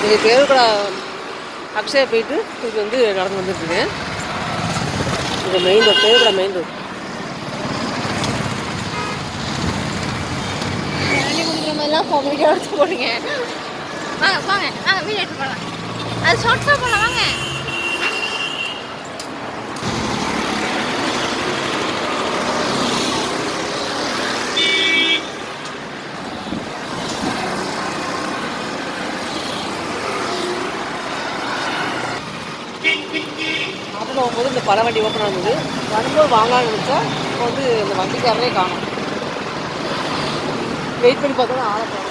இது பேருக்குடா அக்ஷயா போயிட்டு இது வந்து நடந்து வந்துட்டுருக்கேன். இது மெயின் ரோட், பேருக்குடா மெயின் ரோட். குடிக்கிற மாதிரிலாம் வீடியோ எடுத்து போடுங்க. வாங்க வாங்க வாங்க வீடியோ எடுத்து போடலாம். அது ஷார்ட்ஸாக போகலாம் வாங்க. அதில் போகும்போது இந்த பழ வண்டி ஓப்பன் ஆகுது. வரும்போது வாங்கலாம்னு நினச்சா இப்போ வந்து இந்த வண்டிக்காரரே காணும். வெயிட் பண்ணி பார்த்தா ஆளை போகணும்.